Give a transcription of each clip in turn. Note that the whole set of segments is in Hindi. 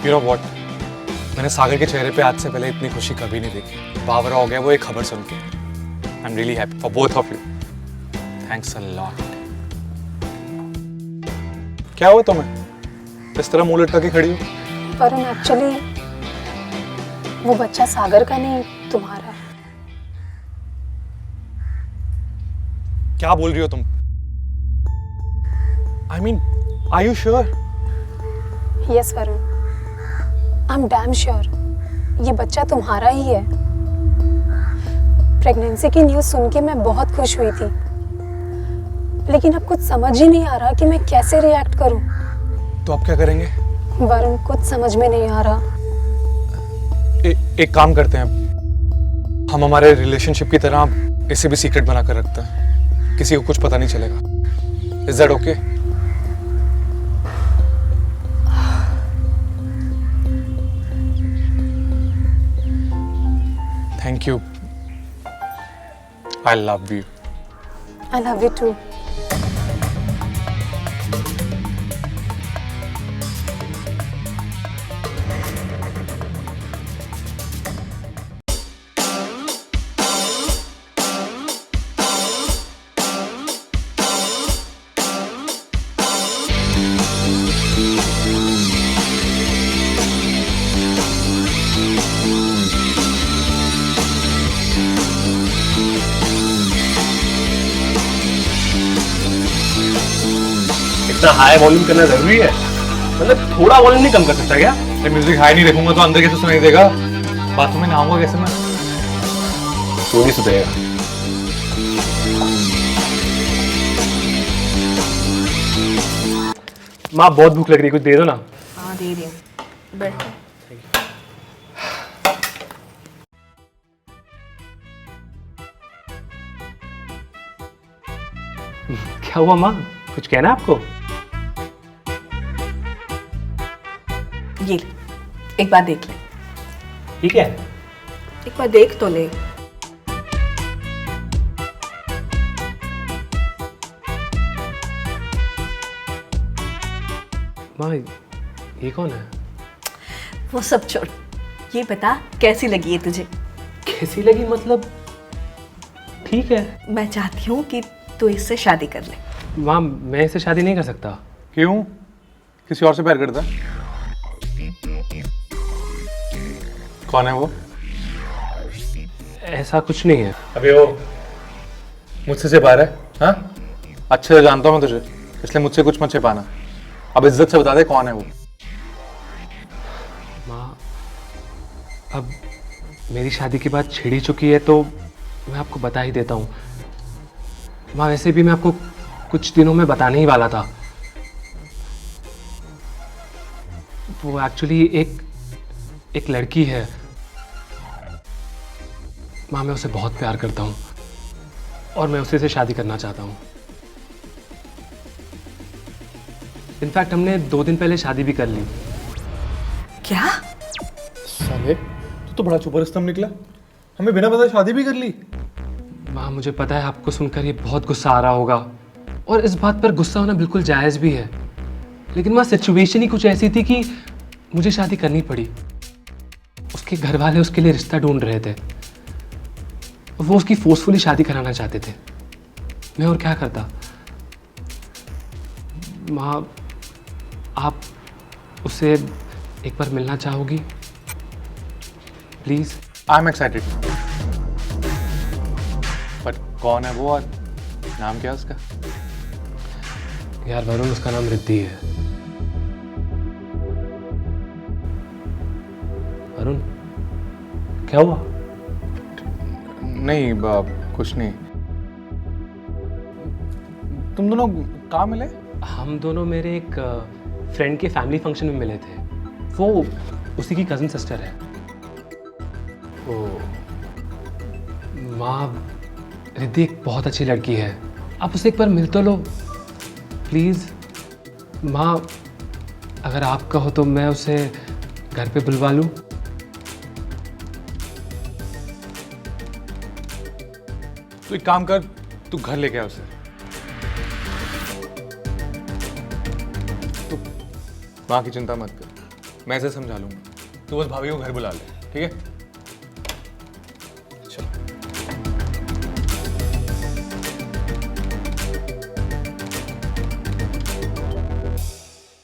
यू नो व्हाट, मैंने सागर के चेहरे पे आज से पहले इतनी खुशी कभी नहीं देखी। बावरा हो गया वो एक खबर सुन के। I am really happy for both of you. Thanks a lot. क्या हुआ तुम्हें इस तरह मुंह लटका के खड़ी हो? वरुण, एक्चुअली वो बच्चा सागर का नहीं, तुम्हारा है। क्या बोल रही हो तुम? I mean, are you sure? Yes Varun, I am damn sure ये बच्चा तुम्हारा ही है। प्रेगनेंसी की न्यूज़ सुन के मैं बहुत खुश हुई थी, लेकिन अब कुछ समझ ही नहीं आ रहा कि मैं कैसे रिएक्ट करूं। तो अब क्या करेंगे? वरुण, कुछ समझ में नहीं आ रहा। एक काम करते हैं, हम हमारे रिलेशनशिप की तरह इसे भी सीक्रेट बना कर रखते हैं, किसी को कुछ पता नहीं चलेगा। Is that okay? Thank you. I love you. I love you too. इतना हाई वॉल्यूम करना जरूरी है? मतलब थोड़ा वॉल्यूम नहीं कम कर सकता क्या? म्यूजिक हाई नहीं रखूंगा तो अंदर कैसे सुनाई देगा? बाथरूम में नहाऊंगा कैसे मैं? क्यों नहीं सुधरेगा? माँ, बहुत भूख लग रही है, कुछ दे दो ना। हाँ, दे रही हूँ, बैठो। क्या हुआ माँ, कुछ कहना है आपको? ये ले, एक बार देख ले। ठीक है। एक बार देख तो ले। माँ, ये कौन है? वो सब छोड़, ये बता कैसी लगी है तुझे? कैसी लगी मतलब? ठीक है। मैं चाहती हूँ कि तू इससे शादी कर ले। माँ, मैं इससे शादी नहीं कर सकता। क्यों? किसी और से प्यार करता है? कौन है वो? ऐसा कुछ नहीं है। अबे वो मुझसे छिपा रहा है? हाँ, अच्छे से जानता हूँ मैं तुझे, इसलिए मुझसे कुछ मत छिपाना। अब इज्जत से बता दे कौन है वो। माँ, अब मेरी शादी की बात छिड़ी चुकी है तो मैं आपको बता ही देता हूँ। माँ, वैसे भी मैं आपको कुछ दिनों में बताने ही वाला था। वो एक्चुअली एक लड़की है। माँ, मैं उसे बहुत प्यार करता हूँ और मैं उसी से शादी करना चाहता हूँ। इनफैक्ट हमने 2 दिन पहले शादी भी कर ली। क्या? साले, तू तो बड़ा चुपरस्तम निकला, हमें बिना बताए शादी भी कर ली। माँ, मुझे पता है आपको सुनकर ये बहुत गुस्सा आ रहा होगा और इस बात पर गुस्सा होना बिल्कुल जायज़ भी है, लेकिन माँ सिचुएशन ही कुछ ऐसी थी कि मुझे शादी करनी पड़ी। उसके घर वाले उसके लिए रिश्ता ढूंढ रहे थे और वो उसकी फोर्सफुली शादी कराना चाहते थे। मैं और क्या करता? माँ, आप उससे एक बार मिलना चाहोगी please? I am excited. But कौन है वो और नाम क्या है उसका? यार वरुण, उसका नाम रिद्धि है। वरुण, क्या हुआ? नहीं कुछ नहीं। तुम दोनों कहाँ मिले? हम दोनों मेरे एक फ्रेंड के फैमिली फंक्शन में मिले थे। वो उसी की कज़न सिस्टर है। माँ, रिद्धि एक बहुत अच्छी लड़की है, आप उसे एक बार मिल तो लो प्लीज़। माँ, अगर आप कहो तो मैं उसे घर पे बुलवा लूँ? तू एक काम कर, तू घर लेके आ उसे। तू माँ की चिंता मत कर, मैं इसे समझा लूंगा, तू बस भाभी को घर बुला ले, ठीक है? चलो।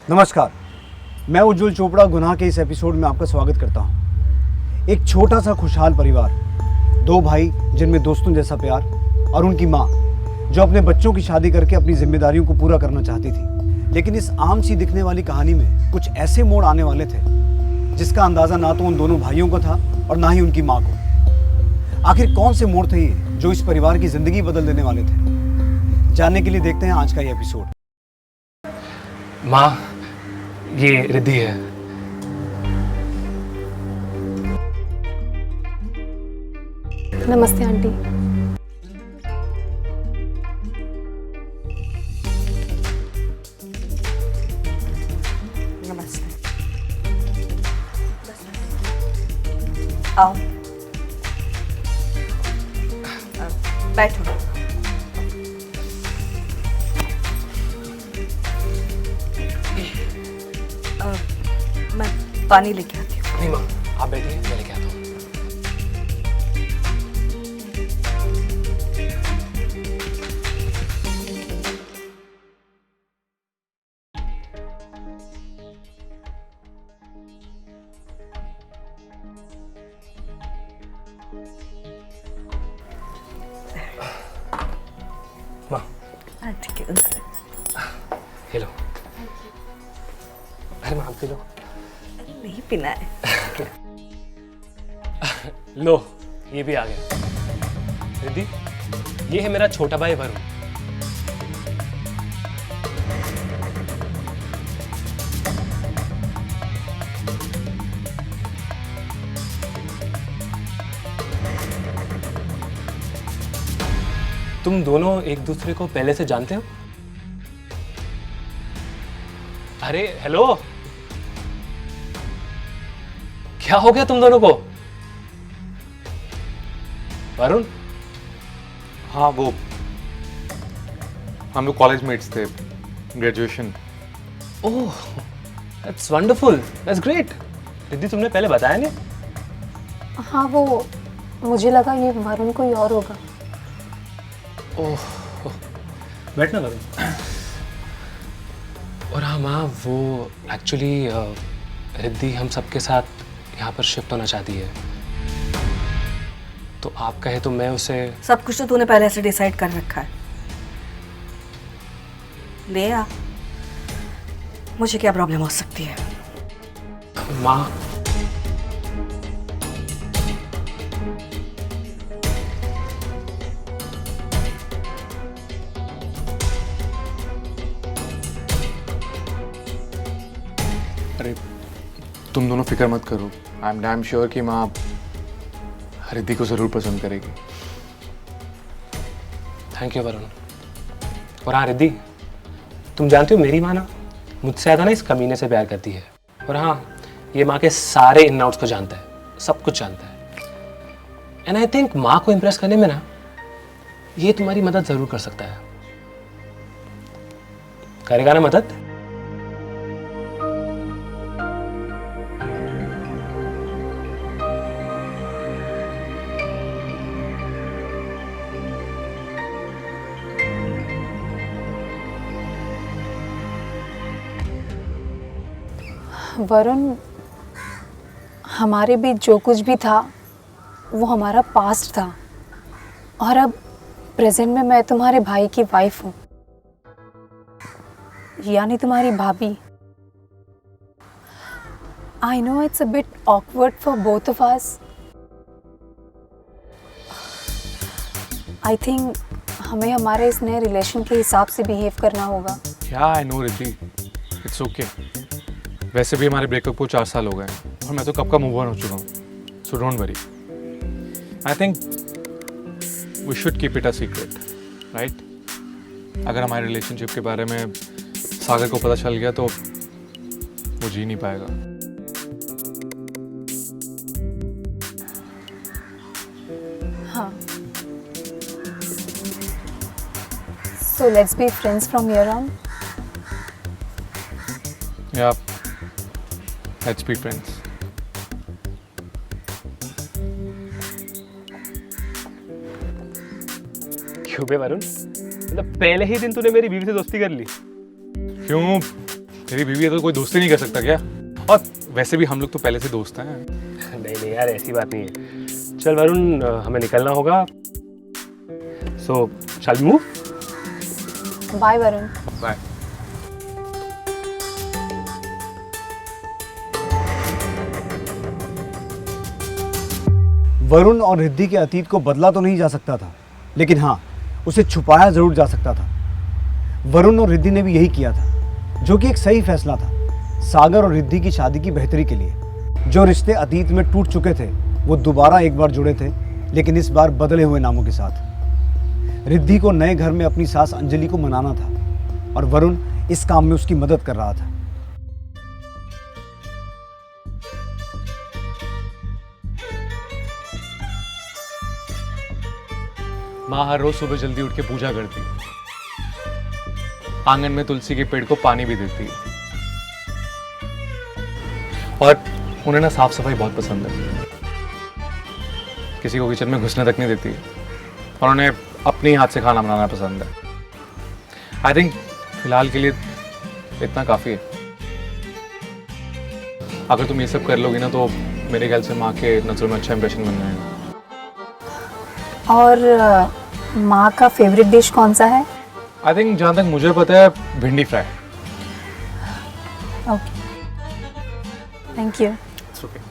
नमस्कार, मैं उज्जवल चोपड़ा गुनाह के इस एपिसोड में आपका स्वागत करता हूं। एक छोटा सा खुशहाल परिवार, दो भाई जिनमें दोस्तों जैसा प्यार और उनकी माँ जो अपने बच्चों की शादी करके अपनी जिम्मेदारियों को पूरा करना चाहती थी। लेकिन इस आम सी दिखने वाली कहानी में कुछ ऐसे मोड़ आने वाले थे जिसका अंदाजा ना तो उन दोनों भाइयों को था और ना ही उनकी माँ को। आखिर कौन से मोड़ थे ये जो इस परिवार की जिंदगी बदल देने वाले थे? जानने के लिए देखते हैं आज का ये एपिसोड। माँ, ये रिद्धि है। नमस्ते आंटी। नमस्ते। आओ। बैठो। मैं पानी लेके आती हूँ। नहीं माँ, आप बैठिए, मैं लेके आता हूँ। माँ, हाँ ठीक है, उनसे ये लो। अरे माँ, आप पी लो। नहीं पीना है। लो, ये भी आ गया। रिद्धि, ये है मेरा छोटा भाई वरुण। तुम दोनों एक दूसरे को पहले से जानते हो? अरे हेलो, क्या हो गया तुम दोनों को? वरुण? हाँ, वो हम लोग कॉलेज मेट्स थे, graduation. Oh, that's wonderful, that's great. Riddhi, तुमने पहले बताया नहीं? हाँ, वो मुझे लगा ये वरुण कोई और होगा। ओह, बैठना वरुण। और हाँ माँ, वो एक्चुअली रिद्धि हम सबके साथ यहाँ पर शिफ्ट होना चाहती है, तो आप कहे तो मैं उसे। सब कुछ तो तूने पहले से डिसाइड कर रखा है। ले आ, मुझे क्या प्रॉब्लम हो सकती है? माँ, अरे तुम दोनों फिक्र मत करो, आई एम डैम श्योर कि माँ रिद्धि को जरूर पसंद करेगी। Thank you Varun. और हाँ रिद्धि, तुम जानती हो मेरी माँ ना मुझसे ज़्यादा ना इस कमीने से प्यार करती है। और हाँ, ये माँ के सारे इन आउट्स को जानता है, सब कुछ जानता है। एंड आई थिंक माँ को इम्प्रेस करने में ना ये तुम्हारी मदद ज़रूर कर सकता है। करेगा ना मदद? वरुण, हमारे बीच जो कुछ भी था वो हमारा पास्ट था, और अब प्रेजेंट में मैं तुम्हारे भाई की वाइफ हूँ, यानी तुम्हारी भाभी। I know it's a bit awkward for both of us. I think हमें हमारे इस नए रिलेशन के हिसाब से बिहेव करना होगा। क्या? I know Riddhi, it's okay. वैसे भी हमारे ब्रेकअप को 4 साल हो गए हैं और मैं तो कब का मूव ऑन हो चुका हूँ, so don't worry. I think we should keep it a secret, right? अगर हमारे रिलेशनशिप के बारे में सागर को पता चल गया तो वो जी नहीं पाएगा। हाँ, so let's be friends from here on. या लेट्स बी फ्रेंड्स। क्यों बे वरुण, मतलब पहले ही दिन तूने मेरी बीवी से दोस्ती कर ली? क्यों, तेरी बीवी है तो कोई दोस्ती नहीं कर सकता क्या? और वैसे भी हम लोग तो पहले से दोस्त हैं। नहीं नहीं यार, ऐसी बात नहीं है। चल वरुण, हमें निकलना होगा। So shall we move? Bye Varun. Bye. Varun और रिद्धि के अतीत को बदला तो नहीं जा सकता था, लेकिन हाँ, उसे छुपाया जरूर जा सकता था। वरुण और रिद्धि ने भी यही किया था, जो कि एक सही फैसला था, सागर और रिद्धि की शादी की बेहतरी के लिए। जो रिश्ते अतीत में टूट चुके थे वो दोबारा एक बार जुड़े थे, लेकिन इस बार बदले हुए नामों के साथ। रिद्धि को नए घर में अपनी सास अंजलि को मनाना था और वरुण इस काम में उसकी मदद कर रहा था। माँ हर रोज सुबह जल्दी उठ के पूजा करती है, आंगन में तुलसी के पेड़ को पानी भी देती है, और उन्हें ना साफ सफाई बहुत पसंद है। किसी को किचन में घुसने तक नहीं देती और उन्हें अपने ही हाथ से खाना बनाना पसंद है। आई थिंक फिलहाल के लिए इतना काफ़ी है। अगर तुम ये सब कर लोगी ना तो मेरे ख्याल से माँ के नज़रों में अच्छा इंप्रेशन बन जाएगा। और माँ का फेवरेट डिश कौन सा है? आई थिंक जहाँ तक मुझे पता है भिंडी fry. Okay, thank you. It's okay.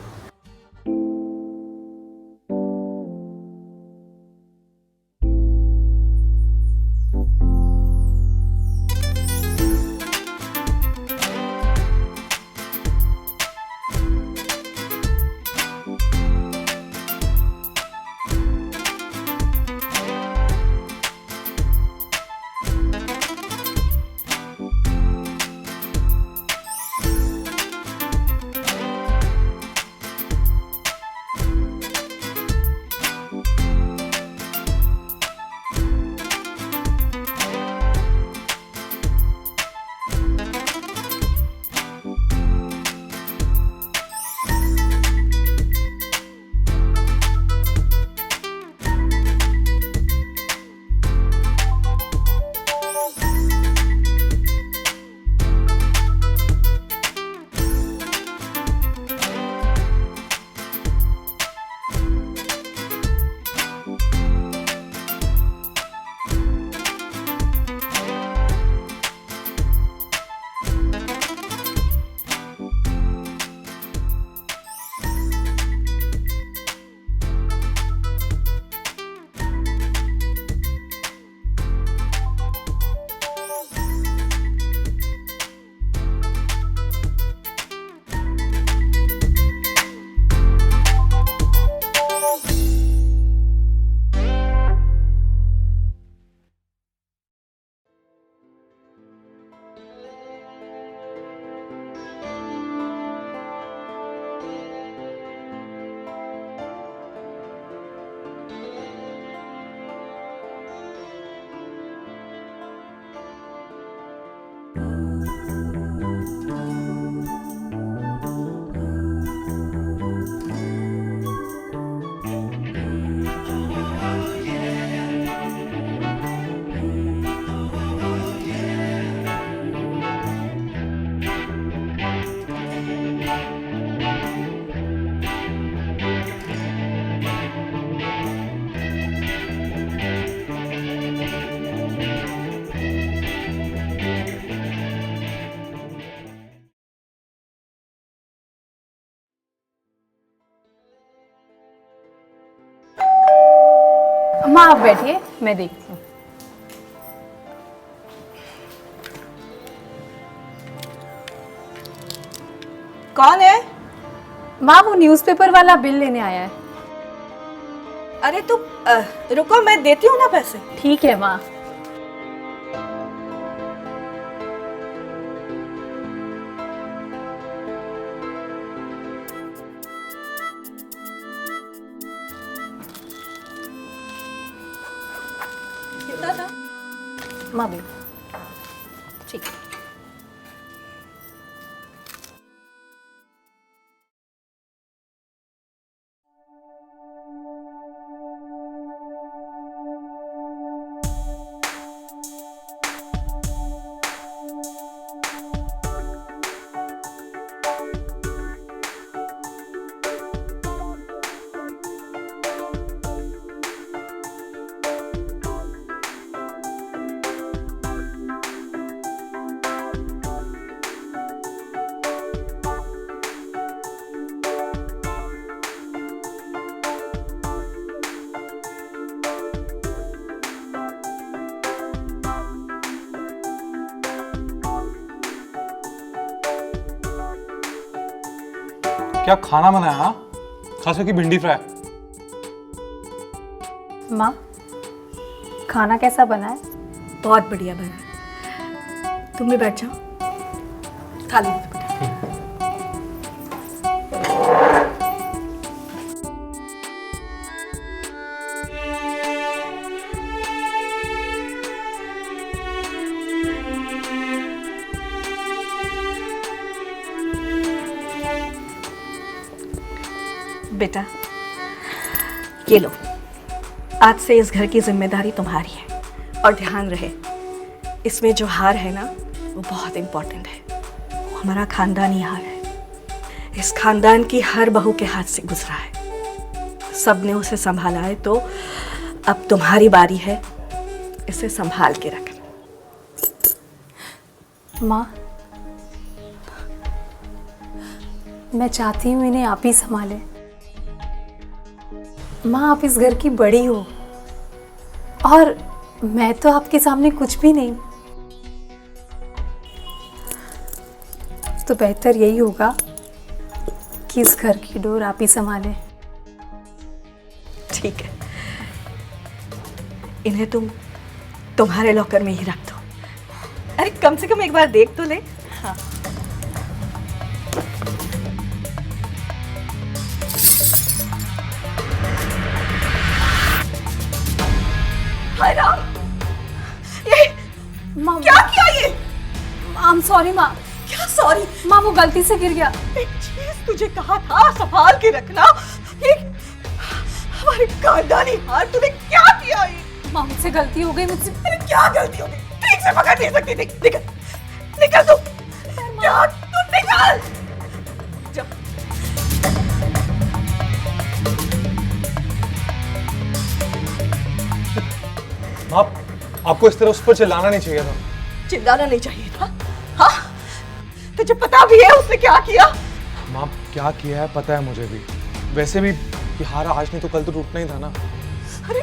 अम्मा आप बैठिए, मैं देखती हूँ। कौन है? माँ वो न्यूज़पेपर वाला बिल लेने आया है। अरे तू रुको, मैं देती हूँ ना पैसे। ठीक है माँ। कितना था? माँ भी ठीक है। क्या खाना बनाया, हाँ? खास करके भिंडी फ्राई। माँ, खाना कैसा बना है? बहुत बढ़िया बना। तुम भी बैठ जाओ, खा लीजिए बेटा। बेटा, ये लो, आज से इस घर की जिम्मेदारी तुम्हारी है। और ध्यान रहे, इसमें जो हार है ना, वो बहुत इम्पोर्टेंट है। वो हमारा खानदानी हार है। इस खानदान की हर बहू के हाथ से गुजरा है। सबने उसे संभाला है, तो अब तुम्हारी बारी है इसे संभाल के रखना। माँ, मैं चाहती हूँ इन्हें आप ही संभालें। माँ, आप इस घर की बड़ी हो और मैं तो आपके सामने कुछ भी नहीं। तो बेहतर यही होगा कि इस घर की डोर आप ही संभालें। ठीक है, इन्हें तुम तुम्हारे लॉकर में ही रख दो। अरे कम से कम एक बार देख तो ले। हाँ। हाय राम, ये माँ, क्या किया ये? आई एम सॉरी माँ। क्या सॉरी? माँ, वो गलती से गिर गया। एक चीज तुझे कहा था संभाल के रखना। ये हमारे खानदानी हार तूने क्या किया? ये माँ, मुझसे गलती हो गई मुझसे। अरे क्या गलती हो गई? ठीक से पकड़ नहीं सकती। निकल निकल तू। क्या तू निकल। जब आप आपको इस तरह उस पर चिल्लाना नहीं चाहिए था। चिल्लाना नहीं चाहिए था? हाँ, तुझे पता भी है उसने क्या किया? माँ, क्या किया है पता है मुझे भी। वैसे भी ये हार आज नहीं तो कल तो टूटना ही था ना। अरे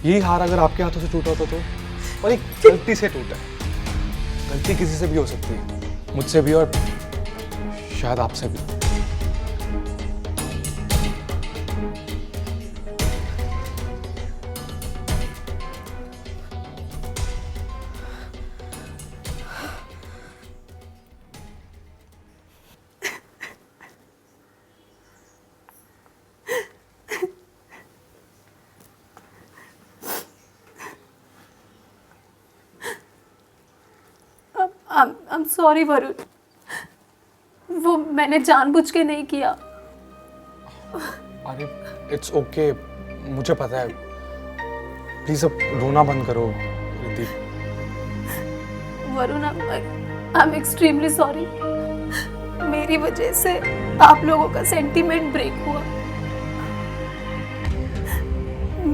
यही हार अगर आपके हाथों से टूटा होता तो, और एक गलती से टूटा है। गलती किसी से भी हो सकती है, मुझसे भी और शायद आपसे भी। I'm sorry वरुण, वो मैंने जानबूझ के नहीं किया। अरे इट्स ओके, मुझे पता है। प्लीज अब रोना बंद करो Riddhi. Varun, I'm extremely sorry। मेरी वजह से आप लोगों का सेंटीमेंट ब्रेक हुआ।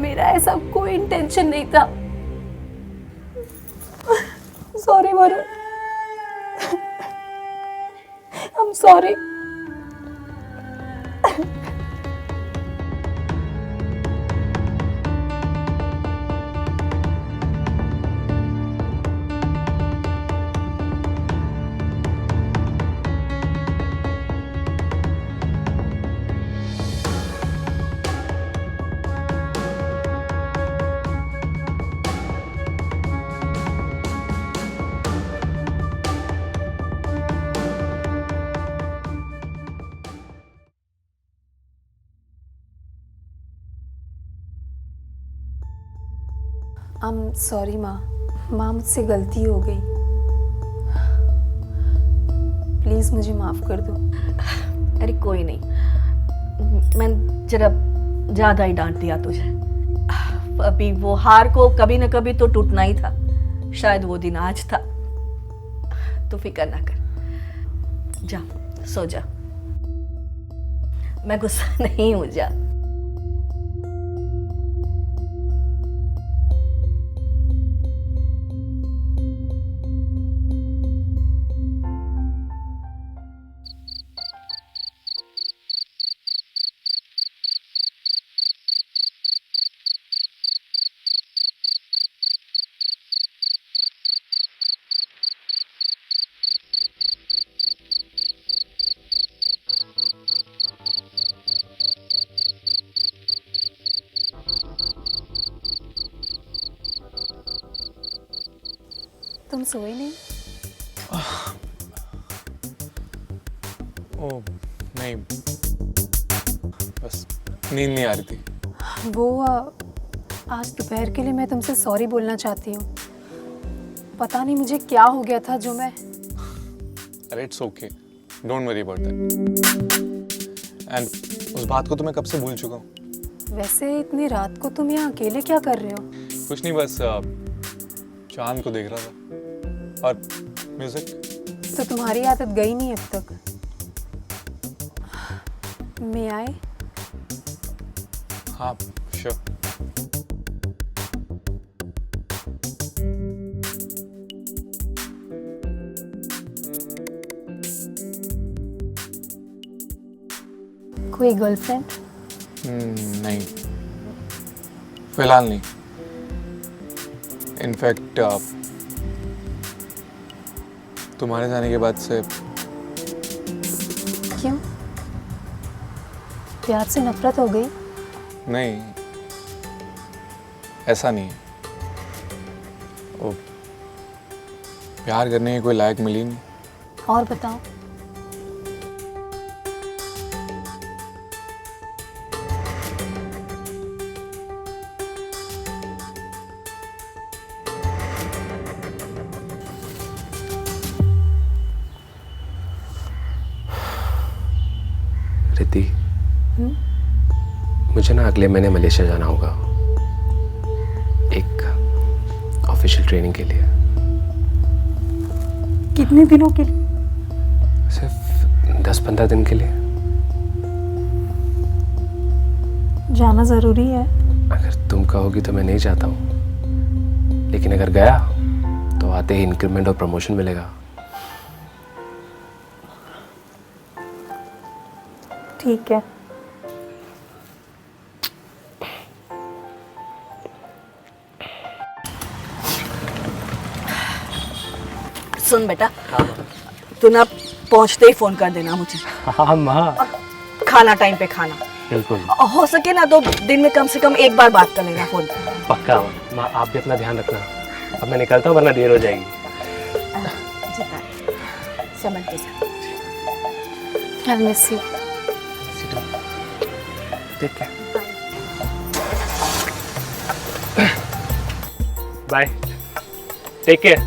मेरा ऐसा कोई इंटेंशन नहीं था। Sorry Varun, I'm sorry। Sorry माँ, माँ मुझसे गलती हो गई। प्लीज मुझे माफ कर दो। अरे कोई नहीं, मैं जरा ज्यादा ही डांट दिया तुझे। अभी वो हार को कभी न कभी तो टूटना ही था। शायद वो दिन आज था। तो फिक्र ना कर, जा सो जा। मैं गुस्सा नहीं हूं, जा। तुम सोए नहीं? ओ नहीं, बस नींद नहीं आ रही थी। वो आज दोपहर के लिए मैं तुमसे सॉरी बोलना चाहती हूँ। पता नहीं मुझे क्या हो गया था जो मैं अरे it's okay, don't worry about that. And उस बात को तो मैं कब से भूल चुका हूँ। वैसे इतनी रात को तुम यहाँ अकेले क्या कर रहे हो? कुछ नहीं, बस चांद को देख रहा था और म्यूजिक। तो तुम्हारी आदत गई नहीं अब तक। मैं आए? हाँ श्योर। कोई गर्लफ्रेंड? नहीं, फिलहाल नहीं। इनफैक्ट तुम्हारे जाने के बाद से क्यों? प्यार से नफरत हो गई? नहीं, ऐसा नहीं है। वो प्यार करने की कोई लायक मिली नहीं। और बताओ। रिद्धि, मुझे ना अगले महीने मलेशिया जाना होगा एक ऑफिशियल ट्रेनिंग के लिए। कितने दिनों के लिए? सिर्फ 10-15 दिन के लिए। जाना जरूरी है? अगर तुम कहोगी तो मैं नहीं चाहता हूँ, लेकिन अगर गया तो आते ही इंक्रीमेंट और प्रमोशन मिलेगा। ठीक है। सुन बेटा, तू ना पहुंचते ही फोन कर देना मुझे। हाँ माँ, खाना टाइम पे खाना। बिल्कुल। हो सके ना तो दिन में कम से कम एक बार बात कर लेना फोन पे। पक्का माँ, आप भी अपना ध्यान रखना। अब मैं निकलता हूँ वरना देर हो जाएगी। समझ के जा। I'll miss you. Take care. Bye. Take care.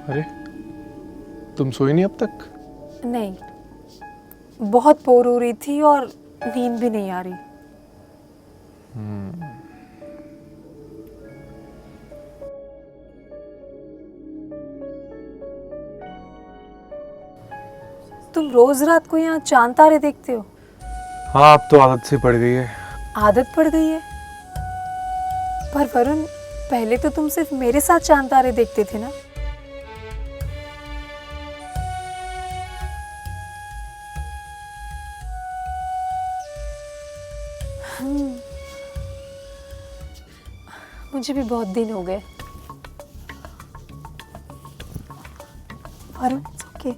अरे तुम सोई नहीं अब तक? नहीं, बहुत बोर हो रही थी और नींद भी नहीं आ रही। तुम रोज रात को यहाँ चांद तारे देखते हो? हाँ, अब तो आदत से पड़ गई है। आदत पड़ गई है? पर वरुण, पहले तो तुम सिर्फ मेरे साथ चांद तारे देखते थे ना? मुझे भी बहुत दिन हो गए। Varun, it's okay.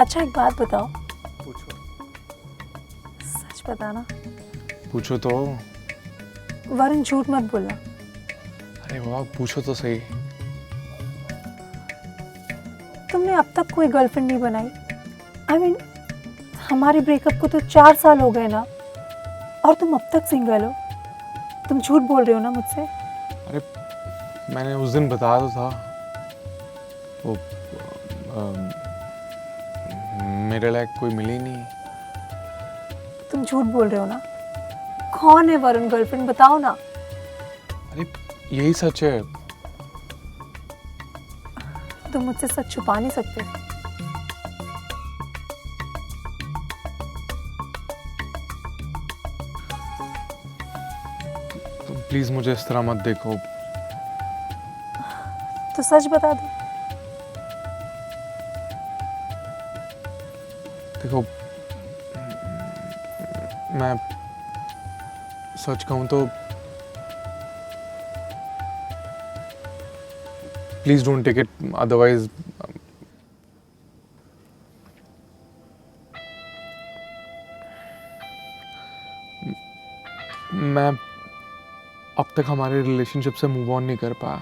अच्छा एक बात बताओ, पूछो सच बताना, पूछो तो। वरुण झूठ मत बोलना। अरे वाह, पूछो तो सही। तुमने अब तक कोई गर्लफ्रेंड नहीं बनाई? आई मीन हमारे ब्रेकअप को तो 4 साल हो गए ना, और तुम अब तक सिंगल हो। तुम झूठ बोल रहे हो ना मुझसे? अरे मैंने उस दिन बताया तो था, वो मेरे लायक कोई मिली नहीं। तुम झूठ बोल रहे हो ना? कौन है वरुण गर्लफ्रेंड, बताओ ना। अरे यही सच है। तुम मुझसे सच छुपा नहीं सकते। तुम प्लीज मुझे इस तरह मत देखो। तो सच बता दो। देखो, मैं सच कहूँ तो please don't take it otherwise. मैं अब तक हमारे रिलेशनशिप से मूव ऑन नहीं कर पाया।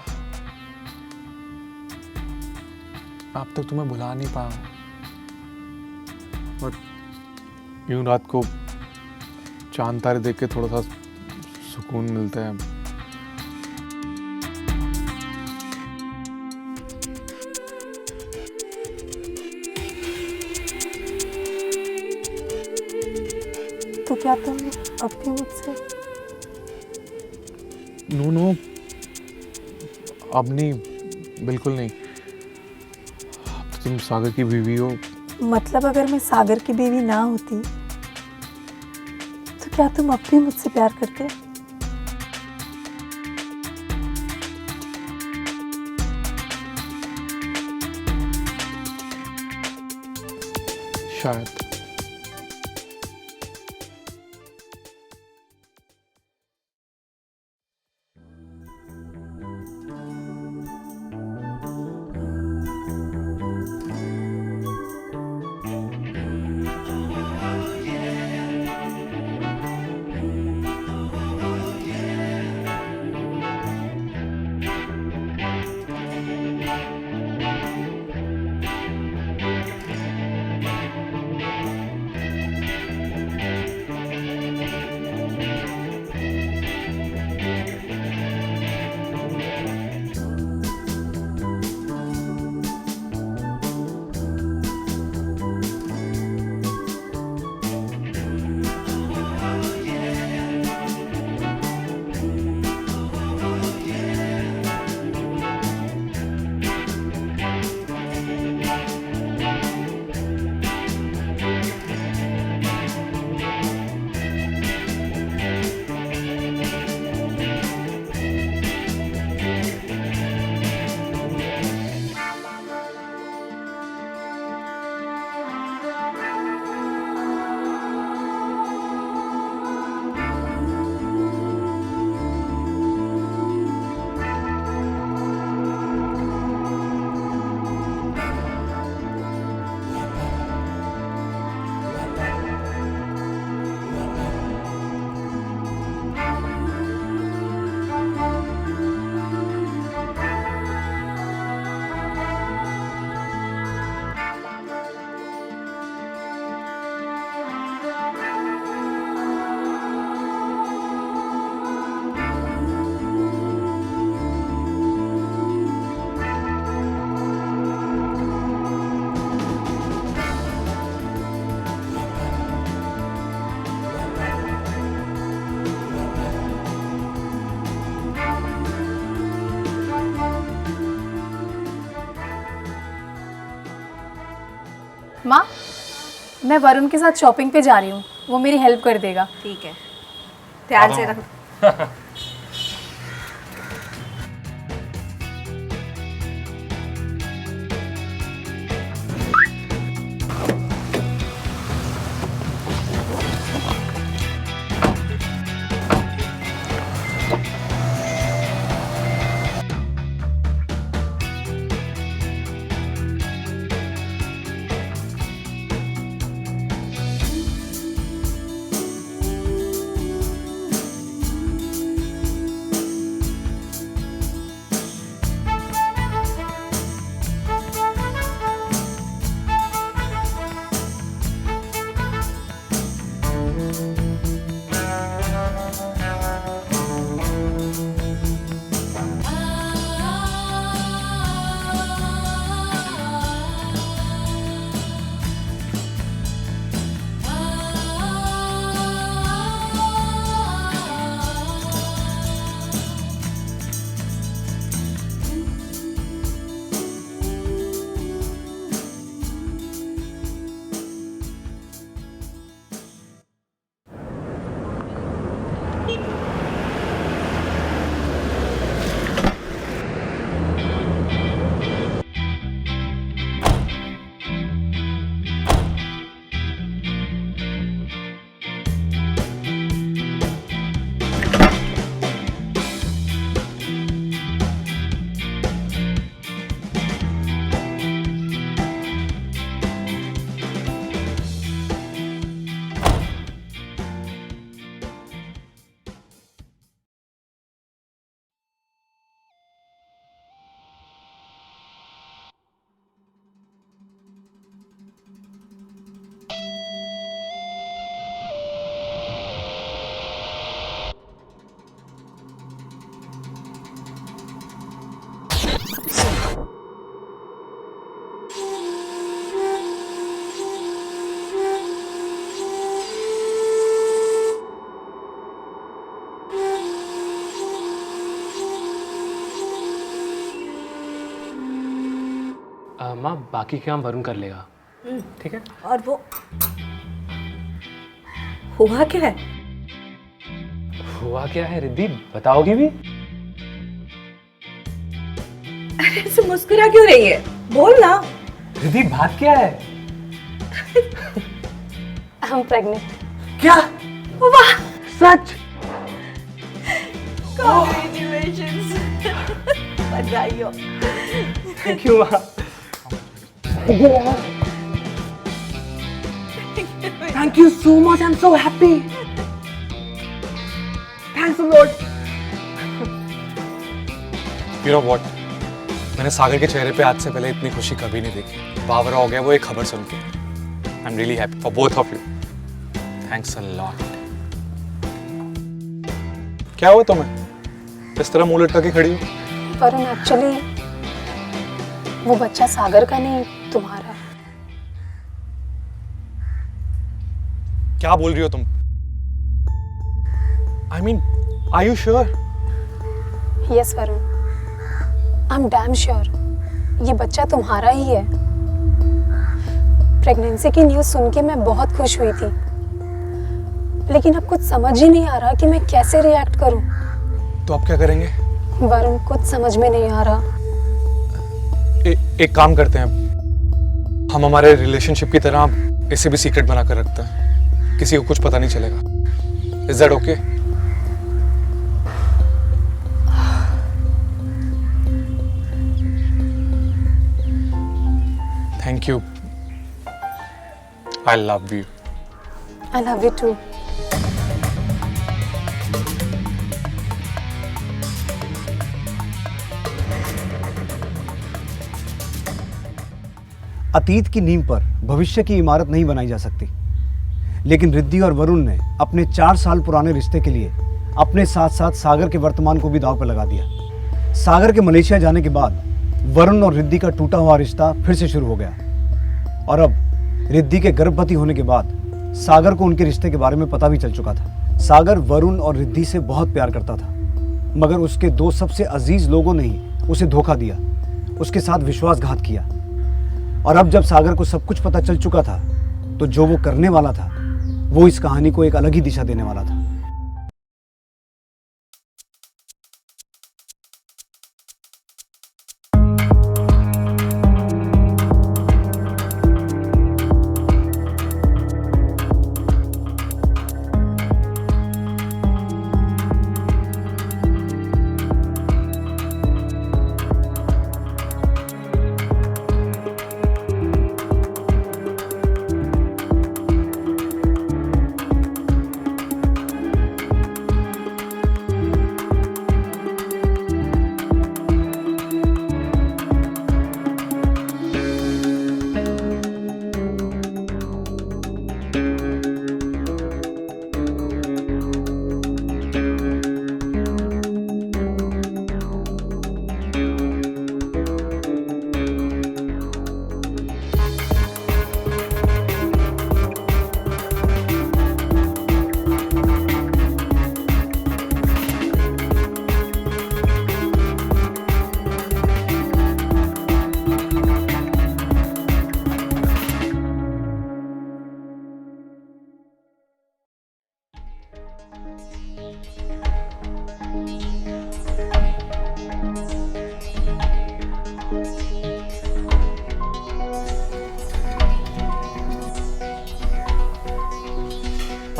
अब तक तुम्हें भुला नहीं पाया हूँ। बट यूं रात को चांद तारे देख के थोड़ा सा सुकून मिलता है। तो क्या तुम अब भी मुझसे? नो नो, अब नहीं, बिल्कुल नहीं। अब तो तुम सागर की बीवी हो। मतलब अगर मैं सागर की बीवी ना होती तो क्या तुम अब भी मुझसे प्यार करते? शायद। माँ, मैं वरुण के साथ शॉपिंग पे जा रही हूँ, वो मेरी हेल्प कर देगा। ठीक है, ध्यान से रखो। माँ बाकी काम वरुण कर लेगा, ठीक है? और वो हुआ क्या है? हुआ क्या है रिद्धि, बताओगी भी? अरे ऐसे मुस्कुरा क्यों रही है? बोल ना। रिद्धि बात क्या है? I'm pregnant. क्या? वाह, सच? कांग्रेचुलेशंस। बधाई हो। थैंक यू माँ। Thank you so much. I'm so happy. Thanks a lot. You know what? मैंने सागर के चेहरे पे आज से पहले इतनी खुशी कभी नहीं देखी। बावरा हो गया वो एक खबर सुन के। I'm really happy for both of you. Thanks a lot. क्या हुआ तुम्हें? इस तरह मुंह लटका के खड़ी हो? वरुण एक्चुअली वो बच्चा सागर का नहीं तुम्हारा है। क्या बोल रही हो तुम? I mean, are you sure? Yes Varun, I am damn sure ये बच्चा तुम्हारा ही है। प्रेगनेंसी की न्यूज़ सुन के मैं बहुत खुश हुई थी, लेकिन अब कुछ समझ ही नहीं आ रहा कि मैं कैसे रिएक्ट करूं। तो अब क्या करेंगे? वरुण कुछ समझ में नहीं आ रहा। एक काम करते हैं, हम हमारे रिलेशनशिप की तरह इसे भी सीक्रेट बना कर रखते हैं, किसी को कुछ पता नहीं चलेगा। Is that okay? Thank you. I love you. I love you too. अतीत की नींव पर भविष्य की इमारत नहीं बनाई जा सकती, लेकिन रिद्धि और वरुण ने अपने 4 साल पुराने रिश्ते के लिए अपने साथ साथ सागर के वर्तमान को भी दांव पर लगा दिया। सागर के मलेशिया जाने के बाद वरुण और रिद्धि का टूटा हुआ रिश्ता फिर से शुरू हो गया, और अब रिद्धि के गर्भवती होने के बाद सागर को उनके रिश्ते के बारे में पता भी चल चुका था। सागर वरुण और रिद्धि से बहुत प्यार करता था, मगर उसके 2 सबसे अजीज लोगों ने ही उसे धोखा दिया, उसके साथ विश्वासघात किया। और अब जब सागर को सब कुछ पता चल चुका था, तो जो वो करने वाला था वो इस कहानी को एक अलग ही दिशा देने वाला था।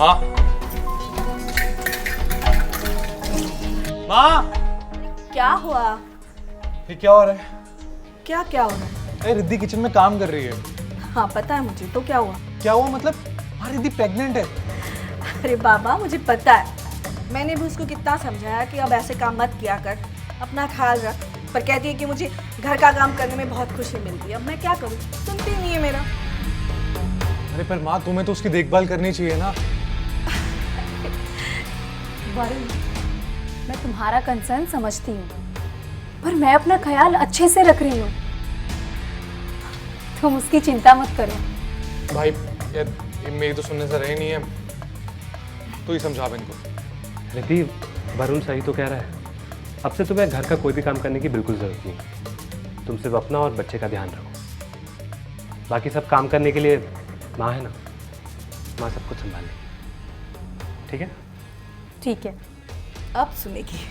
माँ, माँ, क्या हुआ? ये क्या हो रहा है? क्या क्या हो रहा है? अरे रिद्धि किचन में काम कर रही है। हाँ पता है मुझे, तो क्या हुआ? क्या हुआ मतलब? हाँ रिद्धि प्रेग्नेंट है। अरे बाबा मुझे पता है, मैंने भी उसको कितना समझाया कि अब ऐसे काम मत किया कर, अपना ख्याल रख, पर कहती है कि मुझे घर का काम करने में बहुत खुशी मिलती है। अब मैं क्या करूँ, सुनती नहीं है मेरा। अरे पर माँ तुम्हें तो उसकी देखभाल करनी चाहिए ना। वरुण, मैं तुम्हारा कंसर्न समझती हूँ, पर मैं अपना ख्याल अच्छे से रख रही हूँ, तुम उसकी चिंता मत करो। भाई यार ये मेरी तो सुनने से रही नहीं है, तू ही समझा इनको। रिद्धि, वरुण सही तो कह रहा है। अब से तुम्हें घर का कोई भी काम करने की बिल्कुल ज़रूरत नहीं। तुम सिर्फ अपना और बच्चे का ध्यान रखो। बाकी सब काम करने के लिए माँ है ना, माँ सब कुछ संभाल लेगी, ठीक है? ठीक है। अब सुनेगी।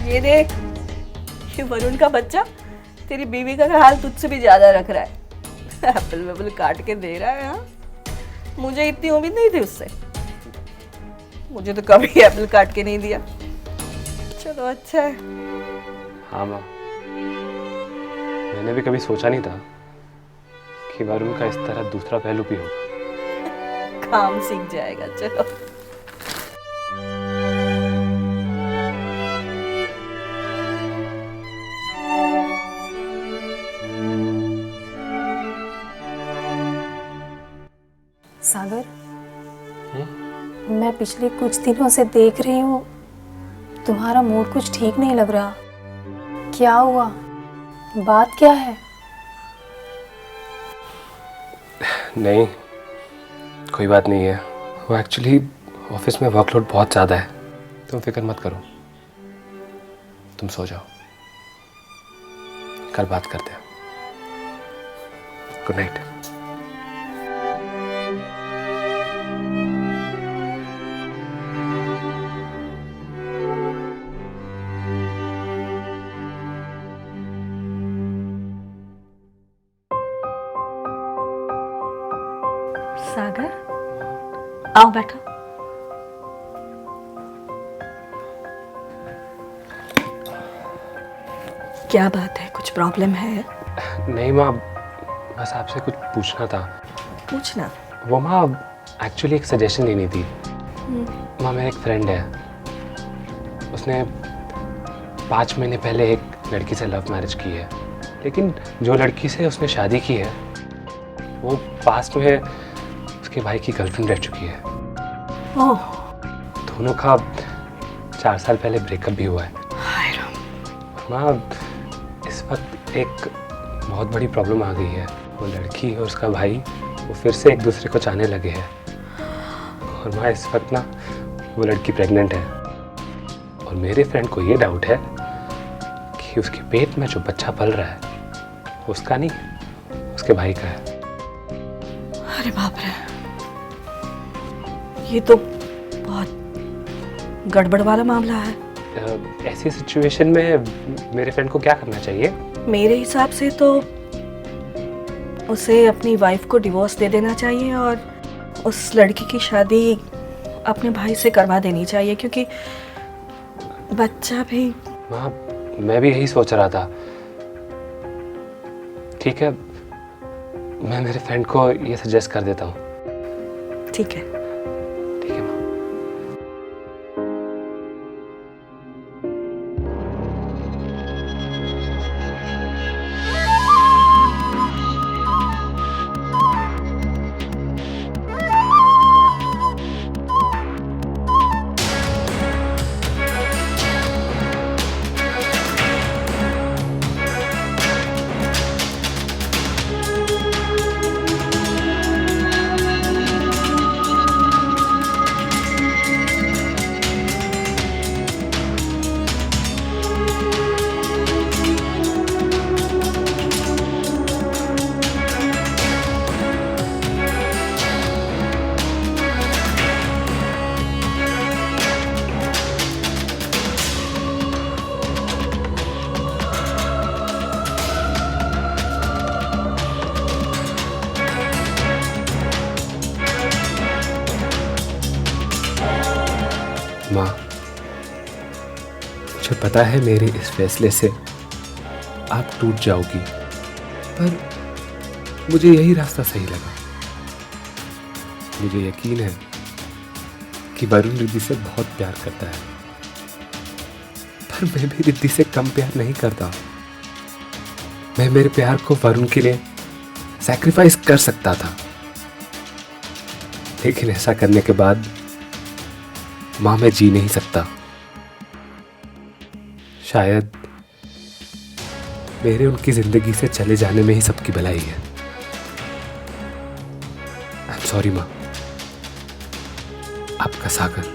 ये देख, ये वरुण का बच्चा तेरी बीवी का हाल तुझसे भी ज्यादा रख रहा है। एप्पल वेपल काट के दे रहा है। हाँ, मुझे इतनी उम्मीद नहीं थी उससे। मुझे तो कभी एप्पल काट के नहीं दिया। चलो अच्छा है। हाँ माँ, मैंने भी कभी सोचा नहीं था कि वरुण का इस तरह दूसरा पहलू भी होगा। काम सीख जाएगा। चलो सागर, मैं पिछले कुछ दिनों से देख रही हूँ तुम्हारा मूड कुछ ठीक नहीं लग रहा। क्या हुआ? बात क्या है? नहीं, कोई बात नहीं है। वो एक्चुअली ऑफिस में वर्कलोड बहुत ज़्यादा है। तुम फिक्र मत करो, तुम सो जाओ, कल बात करते हैं। Good night. सागर, आओ बैठो। क्या बात है? कुछ प्रॉब्लम है? नहीं माँ, बस आपसे कुछ पूछना था। पूछना। वो माँ, एक्चुअली एक सजेशन लेनी थी। माँ, मेरा एक फ्रेंड है, उसने 5 महीने पहले एक लड़की से लव मैरिज की है, लेकिन जो लड़की से उसने शादी की है वो पास्ट में उसके भाई की गर्लफ्रेंड रह चुकी है। ओह, दोनों का 4 साल पहले ब्रेकअप भी हुआ है। हाय राम। माँ, इस वक्त एक बहुत बड़ी प्रॉब्लम आ गई है। वो लड़की और उसका भाई वो फिर से एक दूसरे को चाहने लगे हैं। और माँ, इस वक्त ना वो लड़की प्रेग्नेंट है और मेरे फ्रेंड को ये डाउट है कि उसके पेट में जो बच्चा पल रहा है उसका नहीं, उसके भाई का है। अरे बाप रे, ये तो बहुत गड़बड़ वाला मामला है। ऐसी सिचुएशन में मेरे फ्रेंड को क्या करना चाहिए? मेरे हिसाब से तो उसे अपनी वाइफ को डिवोर्स दे देना चाहिए और उस लड़की की शादी अपने भाई से करवा देनी चाहिए, क्योंकि बच्चा भी। माँ, मैं भी यही सोच रहा था। ठीक है, मैं मेरे फ्रेंड को ये सजेस्ट कर देता हूँ। ठीक है। ठीक है माँ। माँ, मुझे पता है मेरे इस फैसले से आप टूट जाओगी, पर मुझे यही रास्ता सही लगा। मुझे यकीन है कि वरुण रिद्धि से बहुत प्यार करता है, पर मैं भी रिद्धि से कम प्यार नहीं करता। मैं मेरे प्यार को वरुण के लिए सैक्रिफाइस कर सकता था, लेकिन ऐसा करने के बाद माँ मैं जी नहीं सकता। शायद मेरे उनकी जिंदगी से चले जाने में ही सबकी भलाई है। आई एम सॉरी माँ। आपका सागर।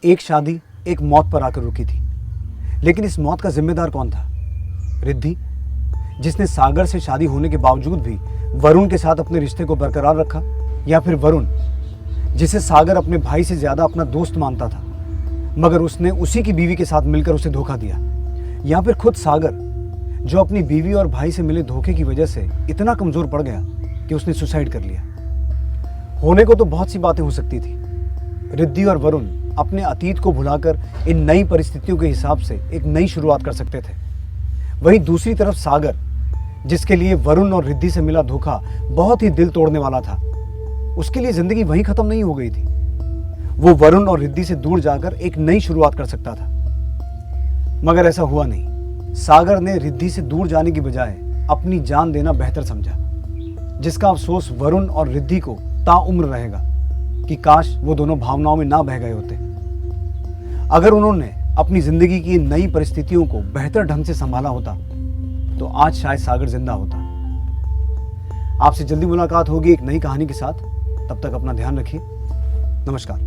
एक शादी एक मौत पर आकर रुकी थी, लेकिन इस मौत का जिम्मेदार कौन था? रिद्धि, जिसने सागर से शादी होने के बावजूद भी वरुण के साथ अपने रिश्ते को बरकरार रखा, या फिर वरुण, जिसे सागर अपने भाई से ज्यादा अपना दोस्त मानता था, मगर उसने उसी की बीवी के साथ मिलकर उसे धोखा दिया, या फिर खुद सागर, जो अपनी बीवी और भाई से मिले धोखे की वजह से इतना कमजोर पड़ गया कि उसने सुसाइड कर लिया। होने को तो बहुत सी बातें हो सकती थी। रिद्धि और वरुण अपने अतीत को भुलाकर इन नई परिस्थितियों के हिसाब से एक नई शुरुआत कर सकते थे। वहीं दूसरी तरफ सागर, जिसके लिए वरुण और रिद्धि से मिला धोखा बहुत ही दिल तोड़ने वाला था, उसके लिए जिंदगी वहीं खत्म नहीं हो गई थी। वो वरुण और रिद्धि से दूर जाकर एक नई शुरुआत कर सकता था, मगर ऐसा हुआ नहीं। सागर ने रिद्धि से दूर जाने की बजाय अपनी जान देना बेहतर समझा, जिसका अफसोस वरुण और रिद्धि को ताउम्र रहेगा कि काश वो दोनों भावनाओं में ना बह गए होते। अगर उन्होंने अपनी जिंदगी की नई परिस्थितियों को बेहतर ढंग से संभाला होता तो आज शायद सागर जिंदा होता। आपसे जल्दी मुलाकात होगी एक नई कहानी के साथ। तब तक अपना ध्यान रखिए। नमस्कार।